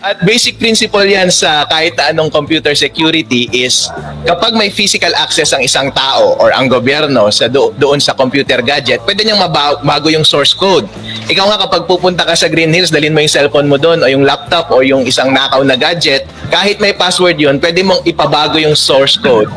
At basic principle yan sa kahit anong computer security is kapag may physical access ang isang tao or ang gobyerno sa doon sa computer gadget, pwede niyang mabago yung source code. Ikaw nga kapag pupunta ka sa Green Hills, dalhin mo yung cellphone mo doon o yung laptop o yung isang nakaw na gadget, kahit may password yun, pwede mong ipabago yung source code.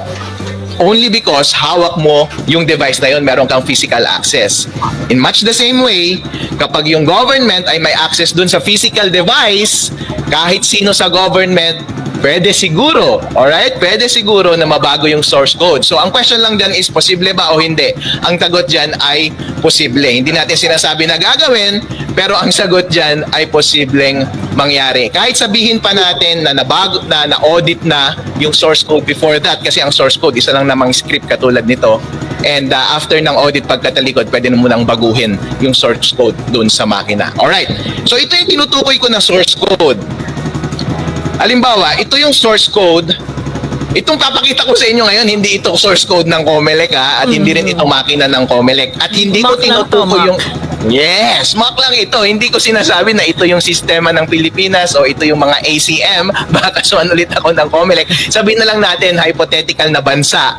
Only because hawak mo yung device na yun, meron kang physical access. In much the same way, kapag yung government ay may access dun sa physical device, kahit sino sa government, pwede siguro, alright? Pwede siguro na mabago yung source code. So, ang question lang dyan is, posible ba o hindi? Ang tagot dyan ay posible. Hindi natin sinasabi na gagawin, pero ang sagot dyan ay posibleng mangyari. Kahit sabihin pa natin na nabago na-audit na yung source code before that, kasi ang source code, isa lang namang script katulad nito. And after ng audit pagkatalikod, pwede na munang baguhin yung source code dun sa makina. Alright. So, ito yung tinutukoy ko na source code. Halimbawa, ito yung source code. Itong papakita ko sa inyo ngayon, hindi ito source code ng Comelec at hindi rin ito makina ng Comelec. At hindi ko tinutukoy yung... Yes, Mac lang ito. Hindi ko sinasabi na ito yung sistema ng Pilipinas o ito yung mga ACM. Baka kasuhan ulit ako ng Comelec. Sabihin na lang natin, hypothetical na bansa.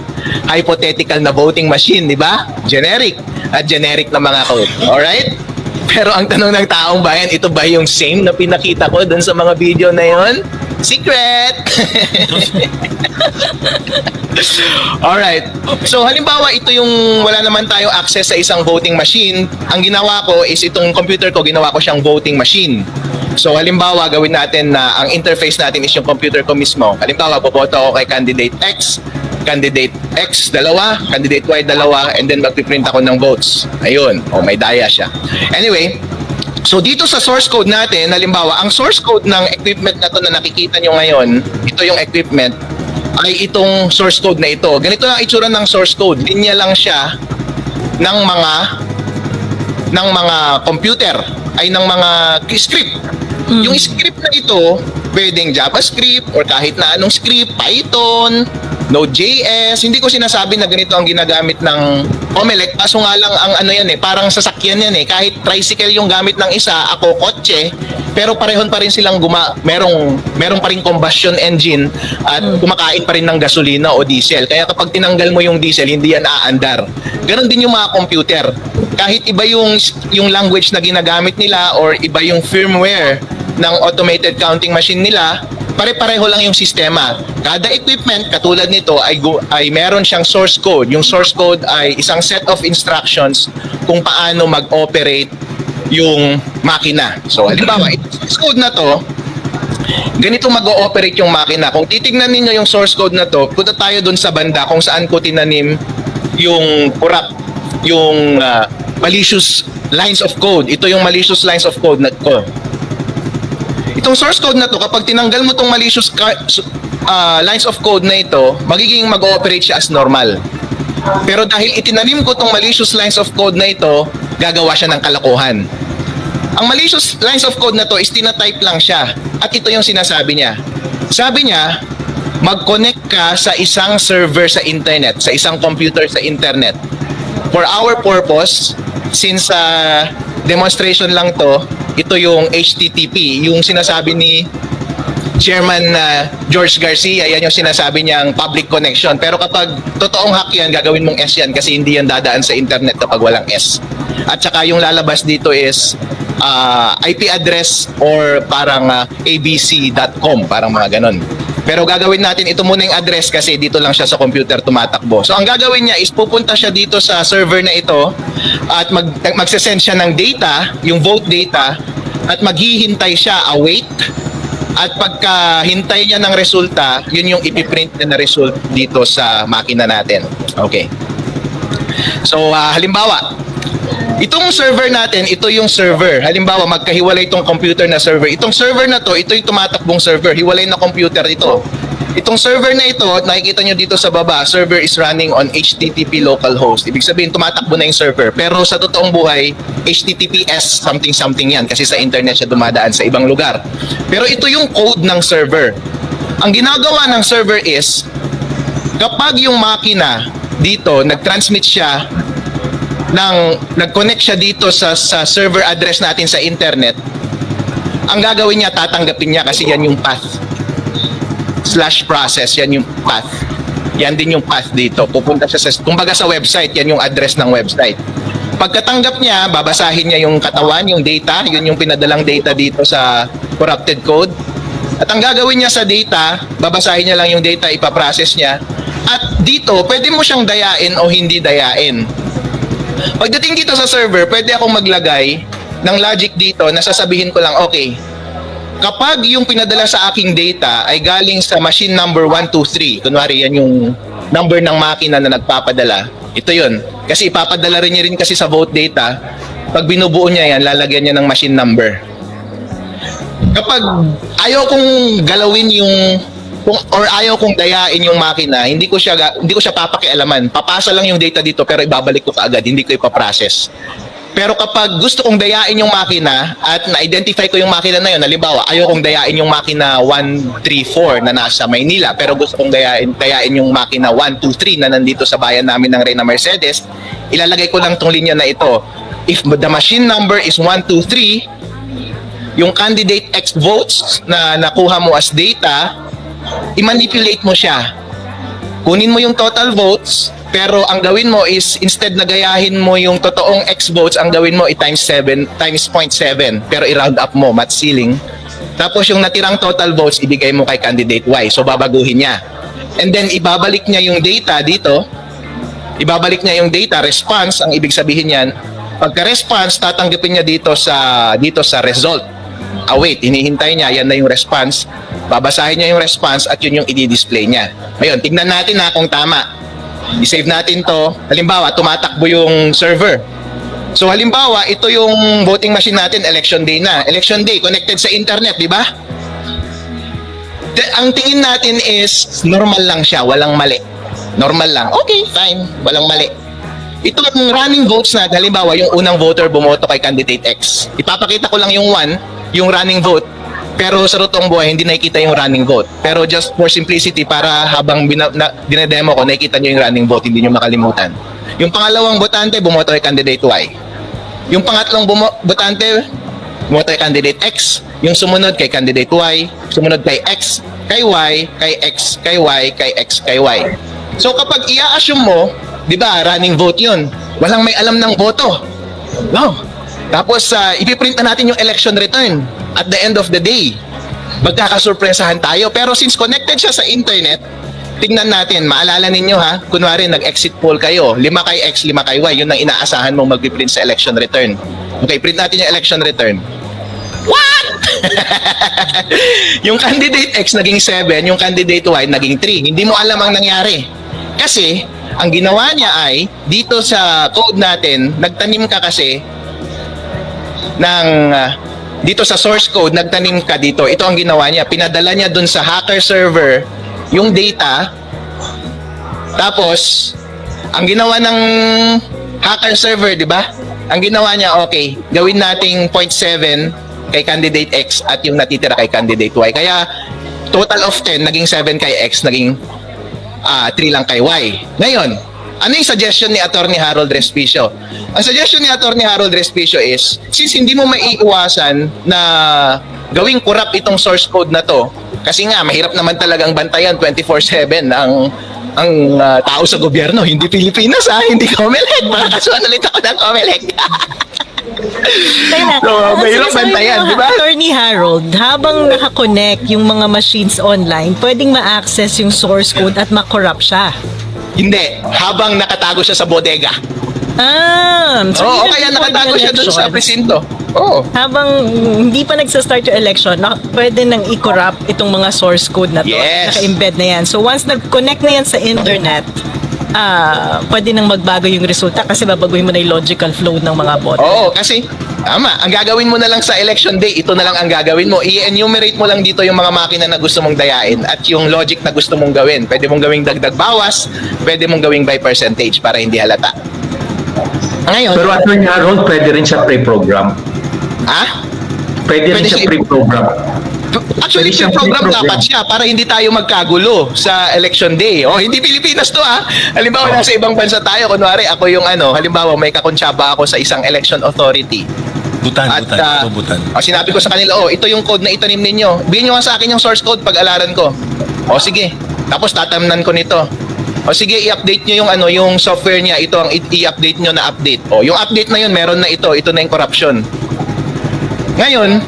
Hypothetical na voting machine, di ba? Generic. At generic na mga code. Alright? Pero ang tanong ng taong bayan, ito ba yung same na pinakita ko dun sa mga video na yon? Secret! Alright. So halimbawa, ito yung wala naman tayong access sa isang voting machine. Ang ginawa ko is itong computer ko, ginawa ko siyang voting machine. So halimbawa, gawin natin na ang interface natin is yung computer ko mismo. Halimbawa, boboto ako kay candidate X, candidate X, dalawa, candidate Y, dalawa, and then magpiprint ako ng votes. Ayun. O, may daya siya. Anyway, so dito sa source code natin, halimbawa, ang source code ng equipment na to na nakikita nyo ngayon, ito yung equipment, ay itong source code na ito. Ganito lang itsura ng source code. Linya lang siya ng mga computer, ay ng mga script. Yung script na ito, pwedeng JavaScript or kahit na anong script, Python, Node.js. Hindi ko sinasabi na ganito ang ginagamit ng Comelec. Kaso nga lang ang ano yan parang sasakyan yan Kahit tricycle yung gamit ng isa, ako kotse, pero parehon pa rin silang merong pa rin combustion engine at kumakain pa rin ng gasolina o diesel. Kaya kapag tinanggal mo yung diesel, hindi yan aandar. Ganon din yung mga computer. Kahit iba yung language na ginagamit nila or iba yung firmware ng automated counting machine nila, pare-pareho lang yung sistema. Kada equipment, katulad nito, ay meron siyang source code. Yung source code ay isang set of instructions kung paano mag-operate yung makina. So, halimbawa, itong source code na to, ganito mag-ooperate yung makina. Kung titignan niyo yung source code na to, punta tayo dun sa banda kung saan ko tinanim yung yung malicious lines of code. Ito yung malicious lines of code na ko. Itong source code na to, kapag tinanggal mo tong malicious lines of code na ito, magiging mag-ooperate siya as normal. Pero dahil itinanim ko tong malicious lines of code na ito, gagawa siya ng kalokohan. Ang malicious lines of code na to is tina-type lang siya. At ito yung sinasabi niya. Sabi niya, mag-connect ka sa isang server sa internet, sa isang computer sa internet. For our purpose, since demonstration lang to, ito yung HTTP, yung sinasabi ni Chairman George Garcia, yan yung sinasabi niyang public connection. Pero kapag totoong hack yan, gagawin mong S yan kasi hindi yan dadaan sa internet kapag walang S. At saka yung lalabas dito is IP address or parang abc.com, parang mga ganon. Pero gagawin natin ito muna yung address kasi dito lang siya sa computer tumatakbo. So ang gagawin niya is pupunta siya dito sa server na ito at magsesend siya ng data, yung vote data, at maghihintay siya, await. At pagka hintay niya ng resulta, yun yung ipiprint niya na result dito sa makina natin. Okay. So halimbawa, itong server natin, ito yung server. Halimbawa, magkahiwalay itong computer na server. Itong server na to, ito yung tumatakbong server. Hiwalay na computer ito. Itong server na ito, nakikita nyo dito sa baba, server is running on HTTP localhost. Ibig sabihin, tumatakbo na yung server. Pero sa totoong buhay, HTTPS something yan kasi sa internet siya dumadaan sa ibang lugar. Pero ito yung code ng server. Ang ginagawa ng server is, kapag yung makina dito, nag-transmit siya nag-connect siya dito sa server address natin sa internet, Ang gagawin niya, tatanggapin niya kasi yan yung path. /process, yan yung path. Yan din yung path dito. Pupunta siya kumbaga sa website, yan yung address ng website. Pagkatanggap niya, babasahin niya yung katawan, yung data, yun yung pinadalang data dito sa corrupted code. At ang gagawin niya sa data, babasahin niya lang yung data, ipaprocess niya. At dito, pwede mo siyang dayain o hindi dayain. Pagdating dito sa server, pwede akong maglagay ng logic dito na sasabihin ko lang, okay, kapag yung pinadala sa aking data ay galing sa machine number 123, kunwari yan yung number ng makina na nagpapadala, ito yun. Kasi ipapadala rin niya rin kasi sa vote data, pag binubuo niya yan, lalagyan niya ng machine number. Kapag ayaw kong galawin or ayaw kong dayain yung makina, hindi ko siya papakialaman. Papasa lang yung data dito pero ibabalik ko kaagad, hindi ko ipaprocess. Pero kapag gusto kong dayain yung makina at na-identify ko yung makina na yun, halimbawa, ayaw kong dayain yung makina 134 na nasa Maynila, pero gusto kong dayain yung makina 123 na nandito sa bayan namin ng Reyna Mercedes, ilalagay ko lang tong linya na ito. If the machine number is 123, yung candidate X votes na nakuha mo as data, i-manipulate mo siya. Kunin mo yung total votes, pero ang gawin mo is instead na gayahin mo yung totoong X votes, ang gawin mo times 0.7, pero i-round up mo, math ceiling. Tapos yung natirang total votes, ibigay mo kay candidate Y. So babaguhin niya. And then ibabalik niya yung data dito. Ibabalik niya yung data, response, ang ibig sabihin niyan. Pagka-response, tatanggapin niya dito sa result. Wait, hinihintay niya, yan na yung response. Babasahin niya yung response at yun yung i-display niya. Ngayon, tignan natin kung tama. I-save natin to. Halimbawa, tumatakbo yung server. So halimbawa, ito yung voting machine natin, election day na. Election day, connected sa internet, di ba? Ang tingin natin is normal lang siya, walang mali. Normal lang. Okay, fine, walang mali. Ito ang running votes na, halimbawa, yung unang voter bumoto kay candidate X. Ipapakita ko lang yung yung running vote. Pero sa totoong buhay, hindi nakikita yung running vote. Pero just for simplicity, para habang dinedemo ko, nakikita nyo yung running vote, hindi nyo makalimutan. Yung pangalawang botante, bumoto kay candidate Y. Yung pangatlong botante, bumoto kay candidate X. Yung sumunod kay candidate Y. Sumunod kay X, kay Y, kay X, kay Y, kay X, kay Y. So kapag i-assume mo, di ba, running vote yun. Walang may alam ng boto. Wow. Tapos, ipiprint na natin yung election return. At the end of the day, magkakasurpresahan tayo. Pero since connected siya sa internet, tingnan natin, maalala ninyo kunwari nag-exit poll kayo, 5 kay X, 5 kay Y, yun ang inaasahan mong mag-print sa election return. Okay, print natin yung election return. What? Yung candidate X naging 7, yung candidate Y naging 3. Hindi mo alam ang nangyari. Kasi, ang ginawa niya ay, dito sa code natin, nagtanim ka kasi ng dito sa source code, nagtanim ka dito. Ito ang ginawa niya. Pinadala niya dun sa hacker server yung data. Tapos, ang ginawa ng hacker server, di ba? Ang ginawa niya, okay, gawin nating 0.7 kay candidate X at yung natitira kay candidate Y. Kaya, total of 10, naging 7 kay X, naging 3 lang kay Y. Ngayon, ano yung suggestion ni Attorney Harold Respicio? Ang suggestion ni Attorney Harold Respicio is, since hindi mo maiiwasan na gawing corrupt itong source code na to, kasi nga, mahirap naman talagang bantayan 24/7 ang tao sa gobyerno, hindi Pilipinas hindi Comelec. Makakasuhan ulit ako ng Comelec. So, mahirap bantayan, di ba? Attorney Harold, habang nakakonect yung mga machines online, pwedeng ma-access yung source code at ma-corrupt siya. Hindi, habang nakatago siya sa bodega. So kaya nakatago siya doon sa presinto. Habang hindi pa nagsa-start yung election, pwede nang i-corrupt itong mga source code na to. Yes. Naka-embed na yan. So once nag-connect na yan sa internet, pwede nang magbago yung resulta kasi babaguhin mo na yung logical flow ng mga boto. Kasi tama. Ang gagawin mo na lang sa election day, ito na lang ang gagawin mo. I-enumerate mo lang dito yung mga makina na gusto mong dayain at yung logic na gusto mong gawin. Pwede mong gawing dagdag bawas, pwede mong gawing by percentage para hindi halata. Ngayon, pero Attorney Harold, pwede rin siya pre-program. Pwede rin siya pre-program. Actually, yung program dapat siya para hindi tayo magkagulo sa election day. Hindi Pilipinas to Halimbawa, nasa ibang bansa tayo. Kunwari, ako yung halimbawa, may kakonsyaba ako sa isang election authority. Butan. Sinabi ko sa kanila, ito yung code na itanim ninyo. Bigyan nyo nga sa akin yung source code pag-alaran ko. Sige. Tapos tatamnan ko nito. Sige, i-update nyo yung yung software niya. Ito ang i-update nyo na update. Yung update na yun, meron na ito. Ito na yung corruption. Ngayon,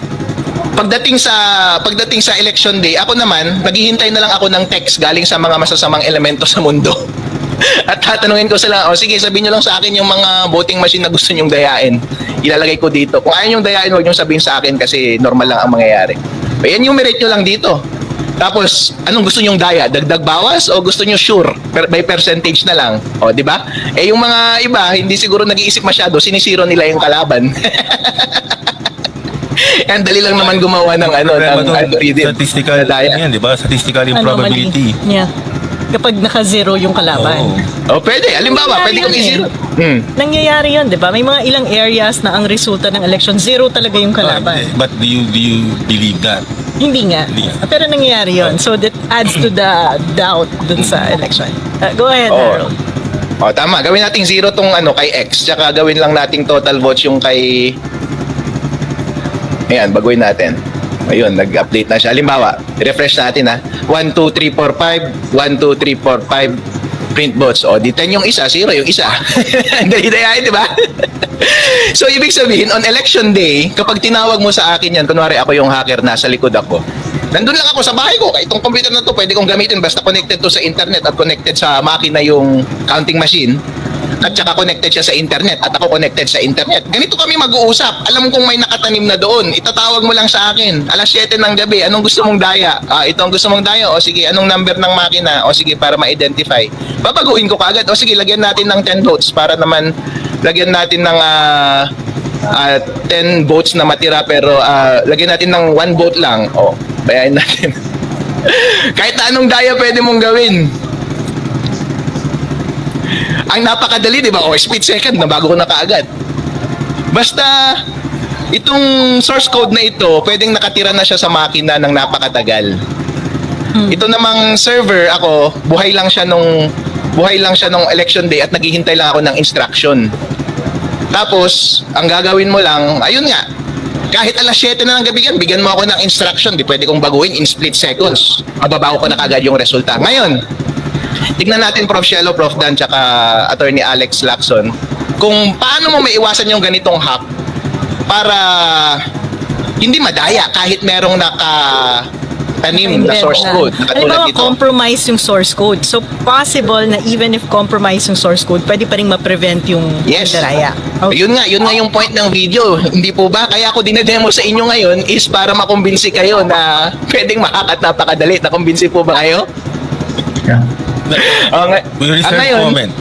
pagdating sa election day, ako naman, naghihintay na lang ako ng text galing sa mga masasamang elemento sa mundo. At tatanungin ko sila, sige, sabihin nyo lang sa akin yung mga voting machine na gusto nyong dayain. Ilalagay ko dito. Kung ayaw nyong dayain, huwag nyong sabihin sa akin kasi normal lang ang mangyayari. Yan yung merit nyo lang dito. Tapos, anong gusto nyong daya? Dagdag bawas o gusto nyo sure? By percentage na lang. Di ba? Yung mga iba, hindi siguro nag-iisip masyado, sinisiro nila yung kalaban. Yan, dali lang naman gumawa ng algorithm. Statistical, yan, di ba? Statistical improbability. Yeah. Kapag naka-zero yung kalaban. Pwede. Halimbawa, pwede kong i-zero. Nangyayari yun, di ba? May mga ilang areas na ang resulta ng election, zero talaga yung kalaban. But do you believe that? Hindi nga. Pero nangyayari yun. So that adds to the doubt dun sa election. Go ahead, Harold. Tama. Gawin nating zero tong kay X. Tsaka gawin lang nating total votes yung kay... Ayan, baguhin natin. Ayun, nag-update na siya. Halimbawa, refresh natin 1, 2, 3, 4, 5. 1, 2, 3, 4, 5. Print votes. Di 10 yung isa, 0 yung isa. Dali-dayain, di ba? So, ibig sabihin, on election day, kapag tinawag mo sa akin yan, kunwari ako yung hacker, nasa likod ako, nandun lang ako sa bahay ko. Itong computer na to, pwede kong gamitin basta connected to sa internet at connected sa makina yung counting machine. At saka connected siya sa internet at ako connected sa internet. Ganito kami mag-uusap. Alam kong may nakatanim na doon. Itatawag mo lang sa akin. Alas 7 ng gabi. Anong gusto mong daya? Ito ang gusto mong daya. Sige, anong number ng makina? Sige, para ma-identify. Babaguhin ko kaagad. Sige, lagyan natin ng 10 votes para naman lagyan natin ng 10 votes na matira pero lagyan natin ng 1 vote lang. Bayain natin. Kahit na anong daya pwede mong gawin. Ang napakadali, di ba? Split second na bago ko na kaagad. Basta, itong source code na ito, pwedeng nakatira na siya sa makina ng napakatagal. Ito namang server, ako, buhay lang siya nung election day at naghihintay lang ako ng instruction. Tapos, ang gagawin mo lang, ayun nga, kahit alas 7 na ng gabi yan, bigyan mo ako ng instruction, di pwede kong baguhin in split seconds. Mababago ko na kagad yung resulta. Ngayon, tignan natin Prof. Shelo, Prof. Dan, tsaka Attorney Alex Lacson kung paano mo maiwasan yung ganitong hack para hindi madaya kahit merong nakatanim na source code. Halimbawa, compromise yung source code. So, possible na even if compromise yung source code, pwede pa rin ma-prevent yung daraya. Yun nga yung point ng video. Hindi po ba? Kaya ako dinedemo sa inyo ngayon is para makumbinsi kayo na pwedeng mahack at napakadali. Nakumbinsi po ba kayo? Yeah. We reserve comment.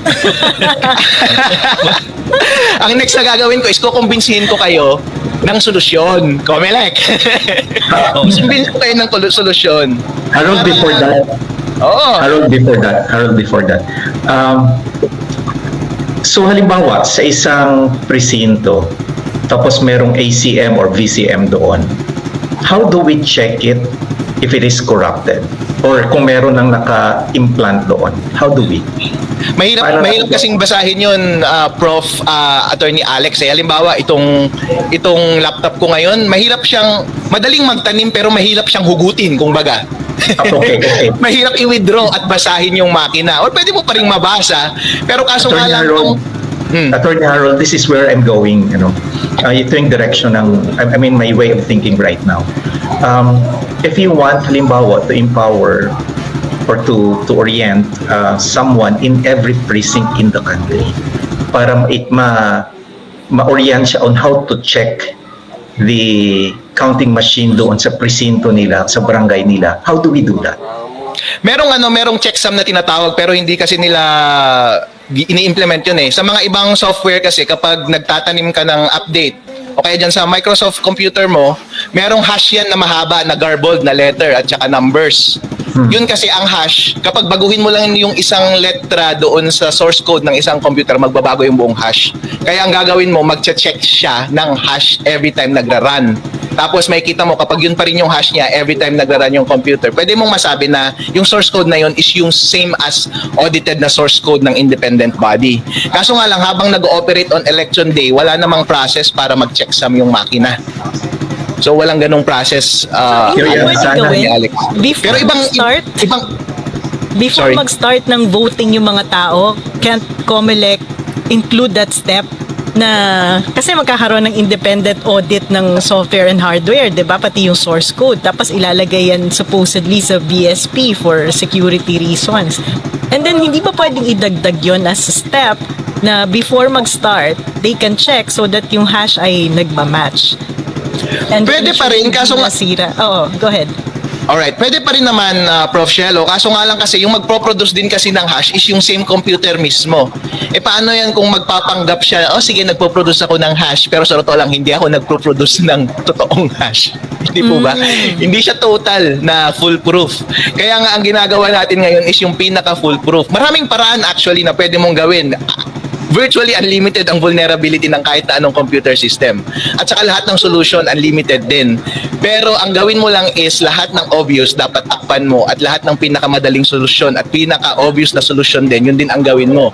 Ang next na gagawin ko is kukumbinsihin ko kayo ng solusyon. Comelec. Kukumbinsihin ko kayo ng solusyon. Harold, before that. So halimbawa, sa isang presinto, tapos merong ACM or VCM doon, how do we check it if it is corrupted? Or kung meron nang naka-implant doon, how do we? Mahirap kasing basahin yun, Prof. Attorney Alex. Halimbawa, itong laptop ko ngayon, madaling magtanim pero mahirap siyang hugutin, kung baga. Okay. Mahirap i-withdraw at basahin yung makina. Or pwede mo pa ring mabasa, pero kaso nga lang Attorney Harold, this is where I'm going, ito yung direction my way of thinking right now. If you want, halimbawa, to empower or to orient someone in every precinct in the country para ma-orient siya on how to check the counting machine doon sa presinto nila, sa barangay nila, how do we do that? Merong checksum na tinatawag pero hindi kasi nila ini-implement yun eh. Sa mga ibang software kasi kapag nagtatanim ka ng update o kaya dyan sa Microsoft computer mo, merong hash yan na mahaba, na garbled na letter at saka numbers. Yun kasi ang hash, kapag baguhin mo lang yung isang letra doon sa source code ng isang computer, magbabago yung buong hash. Kaya ang gagawin mo, mag-check siya ng hash every time nagra-run. tapos makikita mo kapag yun pa rin yung hash niya every time nagra-run yung computer, pwede mong masabi na yung source code na yun is yung same as audited na source code ng independent body. Kaso nga lang, habang nag-ooperate on election day, wala namang process para mag-checksum yung makina. So walang ganong process Hindi yeah, pwede sana gawin. ni Alex. Before Pero ibang Before Sorry. mag-start ng voting yung mga tao, can't COMELEC include that step na kasi magkakaroon ng independent audit ng software and hardware, 'di ba? Pati yung source code. Tapos ilalagay yan supposedly sa BSP for security reasons. And then hindi ba pwedeng idagdag yon as a step na before mag-start, they can check so that yung hash ay nagma-match. And Pwede pa rin, kaso nga- nasira. Oo, go ahead. Alright, pwede pa rin naman, Prof. Shelo. Kaso nga lang kasi, yung magpo-produce din kasi ng hash is yung same computer mismo. Eh paano yan kung magpapanggap siya, oh sige, nagpo-produce ako ng hash, pero sa totoo lang, hindi ako nagpo-produce ng totoong hash. Hindi po ba? Hindi siya total na foolproof. Kaya nga, ang ginagawa natin ngayon is yung pinaka-foolproof. Maraming paraan actually na pwede mong gawin. Virtually unlimited ang vulnerability ng kahit na anong computer system. At saka lahat ng solution unlimited din. Pero ang gawin mo lang is lahat ng obvious dapat takpan mo at lahat ng pinakamadaling solusyon at pinaka-obvious na solusyon din, yun din ang gawin mo.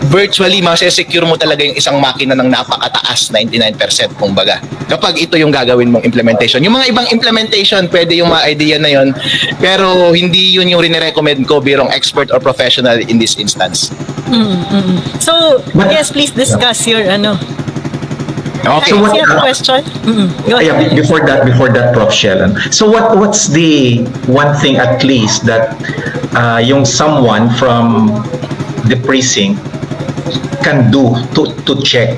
Virtually, masesecure mo talaga yung isang makina ng napakataas, 99% kumbaga. Kapag ito yung gagawin mong implementation. Yung mga ibang implementation, pwede yung mga idea na yun, pero hindi yun yung rin-recommend ko birong expert or professional in this instance. So, But- yes, please discuss your ano. Okay. So what- You have a question? Go ahead. Yeah, before that, Prof. Sheldon. So what's the one thing at least that yung someone from the precinct can do to check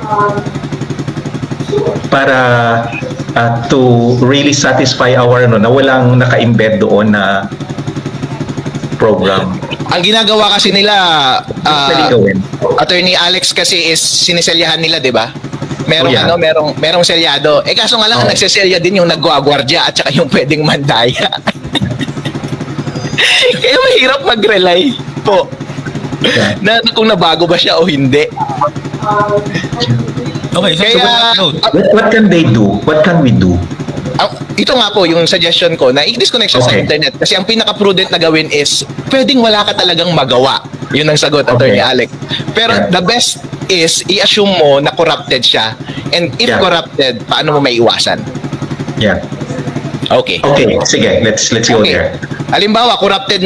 para to really satisfy our na walang naka-embed doon na program? Ang ginagawa kasi nila, Pwede gawin. Attorney Alex kasi is siniselyahan nila, 'di ba? Merong Oh, yeah. merong selyado. Eh kaso nga lang ang Oh. nagseselya din yung nagwagwardya at saka yung pwedeng mandaya. Kaya mahirap mag-rely po Yeah. na kung nabago ba siya o hindi. Okay, so Kaya upload. What can they do? What can we do? Ito nga po yung suggestion ko na i-disconnect siya sa Okay. internet kasi ang pinaka-prudent na gawin is pwedeng wala ka talagang magawa. Yun ang sagot, Attorney Okay. Alex. Pero Yeah. the best is i-assume mo na corrupted siya. And if Yeah. corrupted, paano mo maiiwasan? Yeah. Okay. Okay, sige, let's go there. Halimbawa, corrupted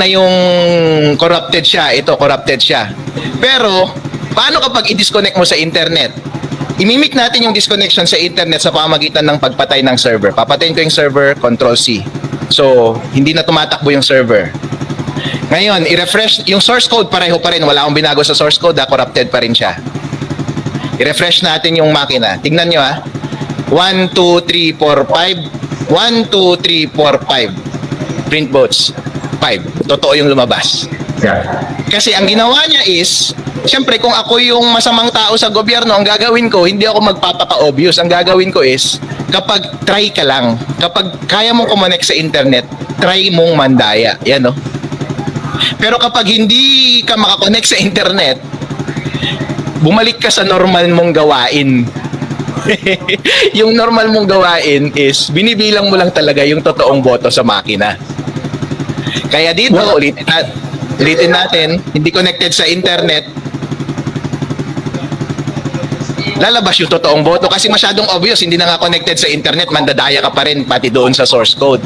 siya. Ito, corrupted siya. Pero, paano kapag i-disconnect mo sa internet? Imimik natin yung disconnection sa internet sa pamamagitan ng pagpatay ng server. Papatayin ko yung server, Control-C. So, hindi na tumatakbo yung server. Ngayon, i-refresh, yung source code pareho pa rin. Wala akong binago sa source code, corrupted pa rin siya. I-refresh natin yung makina. Tignan nyo 1, 2, 3, 4, 5. 1, 2, 3, 4, 5. Print votes. 5. Totoo yung lumabas. Yeah. Kasi ang ginawa niya is, siyempre kung ako yung masamang tao sa gobyerno, ang gagawin ko, hindi ako magpapaka-obvious. Ang gagawin ko is, kapag try ka lang, kapag kaya mong kumonek sa internet, try mong mandaya. Yan, no? Pero kapag hindi ka makakonect sa internet, bumalik ka sa normal mong gawain. Yung normal mong gawain is binibilang mo lang talaga yung totoong boto sa makina. Kaya dito, ulitin natin, hindi connected sa internet, lalabas yung totoong boto kasi masyadong obvious, hindi na nga connected sa internet, mandadaya ka pa rin pati doon sa source code.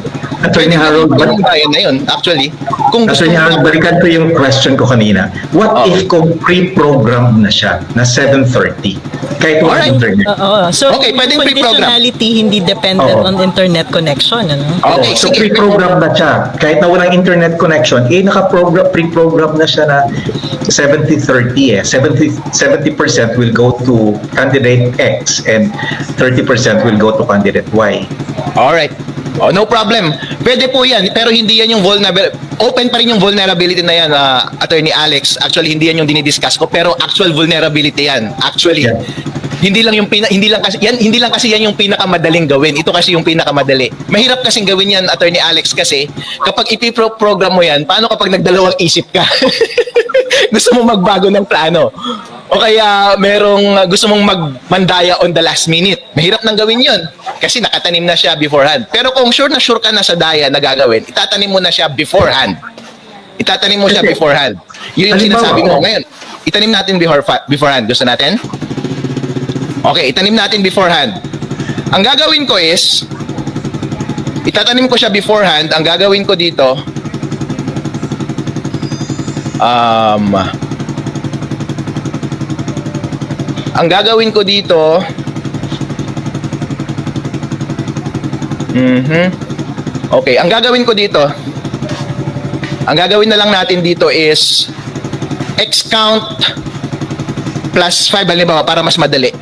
Attorney Harold, Yung bayan na yun, actually, kung gusto Attorney Harold, mo, balikan ko yung question ko kanina. What Oh. if kung pre-programmed na siya na 7:30 kahit wala Alright. internet? Oo. So, Okay, pwedeng pre-program. conditionality hindi dependent Oo. on internet connection, ano? Okay, So sige. pre-programmed na siya. Kahit na walang internet connection, pre-programmed na siya na 70-30 70% will go to candidate X and 30% will go to candidate Y. Alright. Oh, no problem. Pwede po yan, pero hindi yan yung vulnerability. Open pa rin yung vulnerability na yan, Attorney Alex. Actually, hindi yan yung dinidiscuss ko, pero actual vulnerability yan. Actually, Yeah. hindi lang kasi yan yung pinakamadaling gawin. Ito kasi yung pinakamadali. Mahirap kasing gawin yan, Attorney Alex, kasi kapag ipiprogram mo yan, paano kapag nagdalawang isip ka? gusto mong magbago ng plano. O kaya merong gusto mong magmandaya on the last minute. Mahirap nang gawin yun. Kasi nakatanim na siya beforehand. Pero kung sure ka na sa daya na gagawin, itatanim mo na siya beforehand. Itatanim mo siya beforehand. Yun yung sinasabi ko ngayon. Itanim natin beforehand. Gusto natin? Okay, itanim natin beforehand. Ang gagawin ko is, itatanim ko siya beforehand. Ang gagawin ko dito, ang gagawin ko dito, okay, ang gagawin ko dito, ang gagawin na lang natin dito is X count plus 5, halimbawa, para mas madali.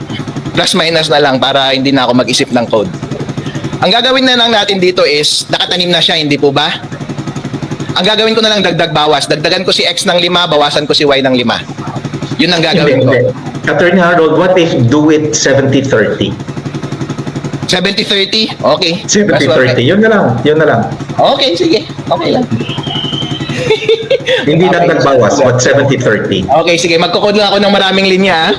Plus minus na lang para hindi na ako mag-isip ng code. Ang gagawin na lang natin dito is, nakatanim na siya, hindi po ba? Ang gagawin ko na lang dagdag bawas. Dagdagan ko si X ng 5, bawasan ko si Y ng 5. Yun ang gagawin ko. Attorney Harold, what if do it 70-30? 70-30? Okay. 70-30, yun na lang. Okay, sige. Okay lang. Hindi dagdag bawas, but 70-30. Okay, sige. Magkukode lang ako ng maraming linya.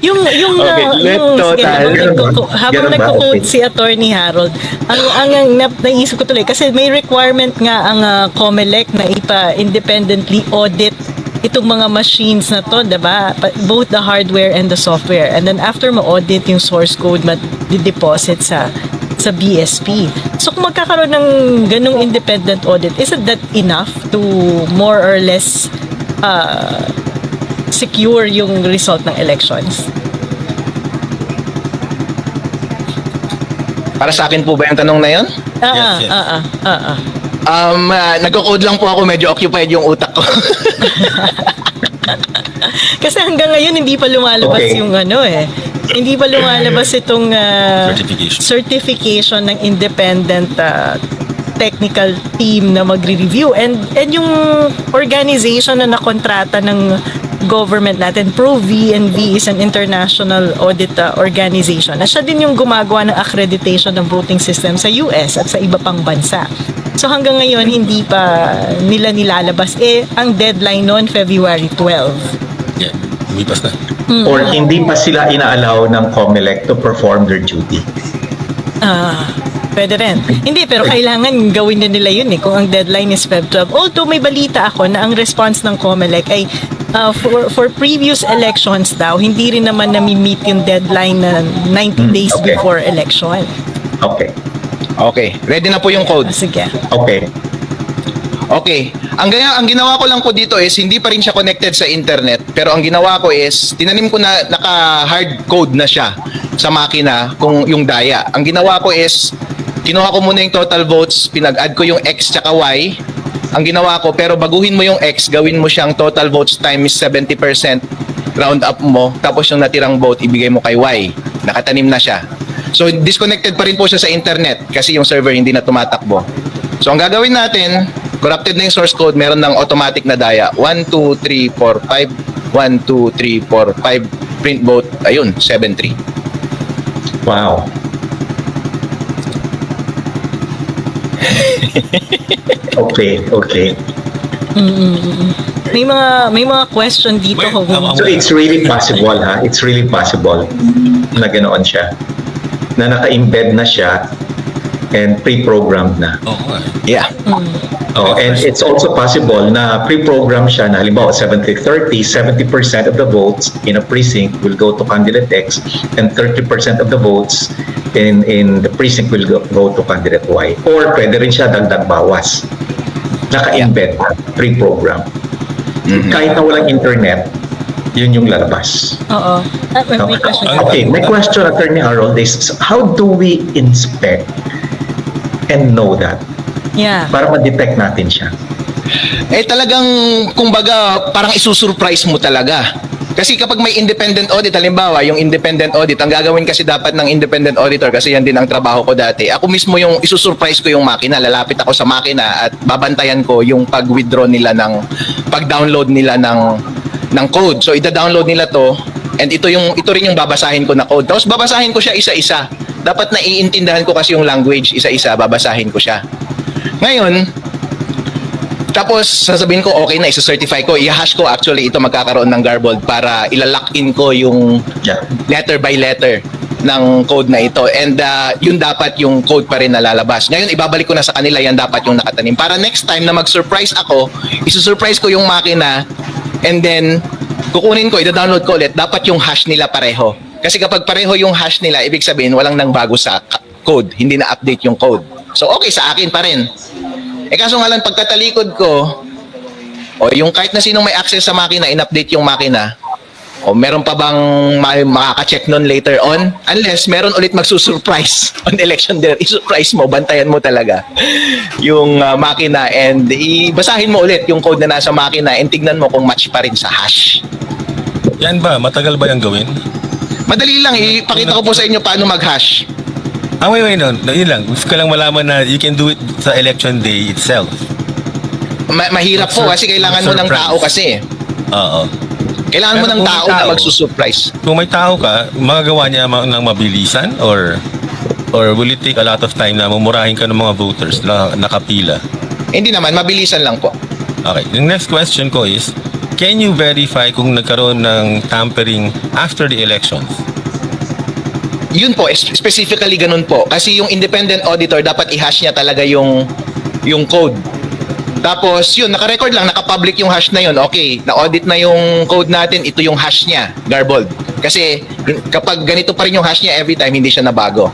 Yung Okay, let total. habang Ganun ba? nagko-code Okay. si Attorney Harold, ang naisip ko tuloy kasi may requirement nga ang COMELEC na independently audit itong mga machines na to, 'di ba? Both the hardware and the software. And then after ma-audit yung source code, ma-deposit sa BSP. So kung magkakaroon ng ganung independent audit, isn't that enough to more or less secure yung result ng elections? Para sa akin po ba yung tanong na yun? Yes. Nagko-code lang po ako, medyo occupied yung utak ko. Kasi hanggang ngayon hindi pa lumalabas Okay. yung hindi pa lumalabas itong Certification. certification ng independent technical team na magre-review and yung organization na nakontrata ng government natin, ProVNV, is an international audit organization na siya din yung gumagawa ng accreditation ng voting system sa US at sa iba pang bansa. So hanggang ngayon hindi pa nila nilalabas. Ang deadline noon February 12. Yeah, lumipas na. Or hindi pa sila inaalaw ng COMELEC to perform their duty. Pwede rin. Hindi, pero kailangan gawin na nila yun kung ang deadline is Feb 12. Although may balita ako na ang response ng COMELEC ay for previous elections daw, hindi rin naman nami-meet yung deadline na 90 days okay. before election. Okay. Okay, ready na po yung code. Sige. Okay. Okay. Ang ginawa ko lang po dito is hindi pa rin siya connected sa internet, pero ang ginawa ko is tinanim ko na naka-hard code na siya sa makina kung yung daya. Ang ginawa ko is kinuha ko muna yung total votes, pinag-add ko yung X tsaka Y. Ang ginawa ko, pero baguhin mo yung X, gawin mo siyang total votes times 70%, round up mo, tapos yung natirang vote ibigay mo kay Y. Nakatanim na siya. So disconnected pa rin po siya sa internet kasi yung server hindi na tumatakbo. So ang gagawin natin, corrupted na yung source code, meron ng automatic na daya. 1, 2, 3, 4, 5. 1, 2, 3, 4, 5. Print vote, ayun, 7-3. Wow. Okay. May mga question dito Wait, kung So it's really possible, ha? It's really possible na ganoon siya. Na naka-embed na siya and pre-programmed na. Oo. Yeah. Oh, and it's also possible na pre-program siya na halimbawa 70-30, 70% of the votes in a precinct will go to candidate X and 30% of the votes in the precinct will go to candidate Y. Or pwede rin siya dagdag bawas. Naka-embed, pre-program. Kahit na walang internet, yun yung lalabas. Oo. May question. Okay, my question, Attorney Harold, is how do we inspect and know that? Yeah. Para ma-detect natin siya. Talagang, kumbaga, parang isusurprise mo talaga. Kasi kapag may independent audit, halimbawa, yung independent audit, ang gagawin kasi dapat ng independent auditor, kasi yan din ang trabaho ko dati, ako mismo yung isusurprise ko yung makina, lalapit ako sa makina at babantayan ko yung pag-withdraw nila pag-download nila ng code. So, ida-download nila to, and ito rin yung babasahin ko na code. Tapos babasahin ko siya isa-isa. Dapat naiintindihan ko kasi yung language, isa-isa, babasahin ko siya. Ngayon, Tapos sasabihin ko okay na, isa-certify ko, i-hash ko actually ito magkakaroon ng garbled para ilalock in ko yung Yeah. letter by letter ng code na ito. And yun dapat yung code pa rin na lalabas. Ngayon, ibabalik ko na sa kanila, yan dapat yung nakatanim. Para next time na mag-surprise ako, isusurprise ko yung makina and then kukunin ko, ida-download ko ulit, dapat yung hash nila pareho. Kasi kapag pareho yung hash nila, ibig sabihin walang nang bago sa code, hindi na update yung code. So okay, sa akin pa rin. Kaso nga lang, pagkatalikod ko, o yung kahit na sinong may access sa makina, in-update yung makina, o meron pa bang makaka-check nun later on? Unless meron ulit magsusurprise on election day, i-surprise mo, bantayan mo talaga yung makina and ibasahin mo ulit yung code na nasa makina and tignan mo kung match pa rin sa hash. Yan ba? Matagal ba yung gawin? Madali lang, ipakita ko po sa inyo paano mag-hash. Wait, no. Yun lang. Gusto ko lang malaman na you can do it sa election day itself. Mahirap po kasi kailangan mo ng tao kasi. Oo. Kailangan mo Pero ng kung may tao na tao, magsusurprise. Kung may tao ka, magagawa niya ng mabilisan or will it take a lot of time na mumurahin ka ng mga voters na nakapila? Hindi naman, mabilisan lang po. Okay. The next question ko is, can you verify kung nagkaroon ng tampering after the elections? Yun po, specifically ganun po. Kasi yung independent auditor, dapat i-hash niya talaga yung code. Tapos yun, naka-record lang, naka-public yung hash na yun. Okay, na-audit na yung code natin, ito yung hash niya, garbled. Kasi kapag ganito pa rin yung hash niya every time, hindi siya nabago.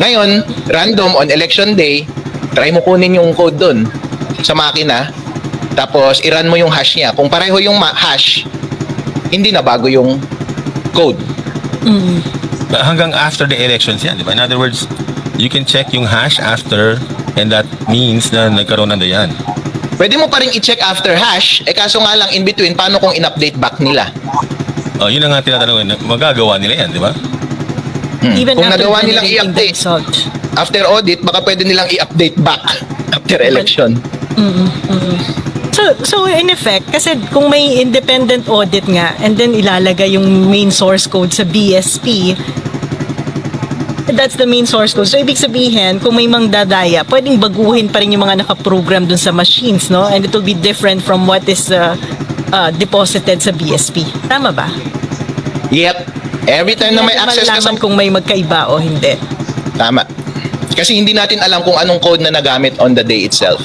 Ngayon, random on election day, try mo kunin yung code dun sa makina. Tapos i-run mo yung hash niya. Kung pareho yung hash, hindi nabago yung code. Hanggang after the elections yan, di ba? In other words, you can check yung hash after and that means na nagkaroon na yan. Pwede mo pa rin i-check after hash, kaso nga lang in between, paano kung in-update back nila? Yun ang nga tinatanong, magagawa nila yan, di ba? Even Kung after nagawa nilang generating the i-update, result. after audit, baka pwede nilang i-update back after election. So in effect, kasi kung may independent audit nga and then ilalagay yung main source code sa BSP, that's the main source code. So ibig sabihin, kung may mangdadaya, pwedeng baguhin pa rin yung mga nakaprogram dun sa machines, no? And it will be different from what is deposited sa BSP. Tama ba? Yep. Every time na may Hindi natin access ka sa... malalaman kung may magkaiba o hindi. Tama. Kasi hindi natin alam kung anong code na nagamit on the day itself.